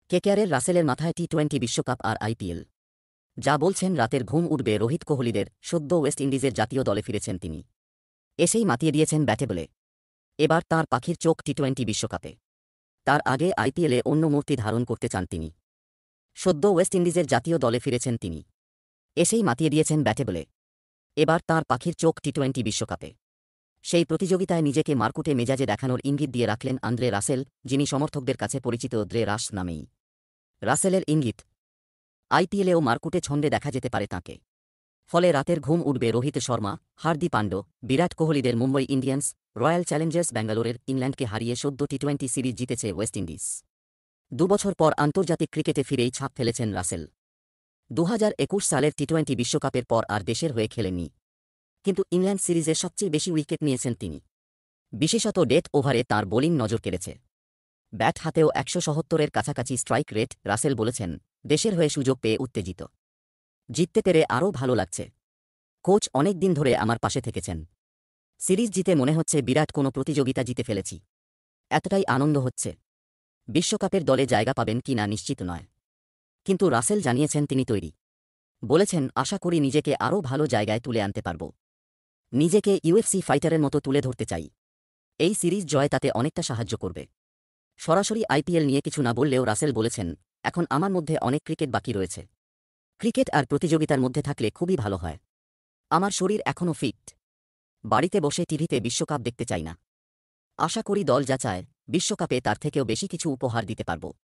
কেকেআরের রাসেলের মাথায় টি-20 বিশ্বকাপ আর আইপিএল। যা বলছেন রাতের ঘুম উঠবে রোহিত কোহলিদের। সদ্য ওয়েস্ট ইন্ডিজের জাতীয় দলে ফিরেছেন তিনি। এসেই মাতিয়ে দিয়েছেন ব্যাটে বলে। এবার তাঁর পাখির চোখ টি-20 বিশ্বকাপে। তার আগে আইপিএলে অন্য মূর্তি ধারণ করতে চান তিনি। সদ্য ওয়েস্ট ইন্ডিজের জাতীয় দলে ফিরেছেন তিনি। এসেই মাতিয়ে দিয়েছেন ব্যাটে বলে। এবার তাঁর পাখির চোখ টি-20 বিশ্বকাপে। সেই প্রতিযোগিতায় নিজেকে মারকুটে মেজাজে দেখানোর ইঙ্গিত দিয়ে রাখলেন আন্দ্রে রাসেল, যিনি সমর্থকদের কাছে পরিচিত দ্রে রাস নামেই। রাসেলের ইঙ্গিত, আইপিএলেও মারকুটে ছন্দে দেখা যেতে পারে তাঁকে। ফলে রাতের ঘুম উঠবে রোহিত শর্মা, হার্দিক পান্ড্য, বিরাট কোহলিদের। মুম্বই ইন্ডিয়ান্স, রয়্যাল চ্যালেঞ্জার্স ব্যাঙ্গালোরের ইংল্যান্ডকে হারিয়ে সদ্য টি-20 সিরিজ জিতেছে ওয়েস্ট ইন্ডিজ। দুবছর পর আন্তর্জাতিক ক্রিকেটে ফিরেই ছাপ ফেলেছেন রাসেল। 2021 সালের টি-20 বিশ্বকাপের পর আর দেশের হয়ে খেলেননি। কিন্তু ইংল্যান্ড সিরিজে সবচেয়ে বেশি উইকেট নিয়েছেন তিনি। বিশেষত ডেথ ওভারে তাঁর বোলিং নজর কেড়েছে। ব্যাট হাতেও 177-এর কাছাকাছি স্ট্রাইক রেট। রাসেল বলেছেন, দেশের হয়ে সুযোগ পেয়ে উত্তেজিত। জিততে পেরে আরও ভালো লাগছে। কোচ অনেক দিন ধরে আমার পাশে থেকেছেন। সিরিজ জিতে মনে হচ্ছে বিরাট কোনো প্রতিযোগিতা জিতে ফেলেছি। এতটাই আনন্দ হচ্ছে। বিশ্বকাপের দলে জায়গা পাবেন কি না নিশ্চিত নয়। কিন্তু রাসেল জানিয়েছেন তিনি তৈরি। বলেছেন, আশা করি নিজেকে আরও ভালো জায়গায় তুলে আনতে পারব। নিজেকে ইউএফসি ফাইটারের মতো তুলে ধরতে চাই। এই সিরিজ জয় তাতে অনেকটা সাহায্য করবে। সরাসরি আইপিএল নিয়ে কিছু না বললেও রাসেল বলেছেন, এখন আমার মধ্যে অনেক ক্রিকেট বাকি রয়েছে। ক্রিকেট আর প্রতিযোগিতার মধ্যে থাকলে খুবই ভালো হয়। আমার শরীর এখনও ফিট। বাড়িতে বসে টিভিতে বিশ্বকাপ দেখতে চাই না। আশা করি দল যা চায়, বিশ্বকাপে তার থেকেও বেশি কিছু উপহার দিতে পারব।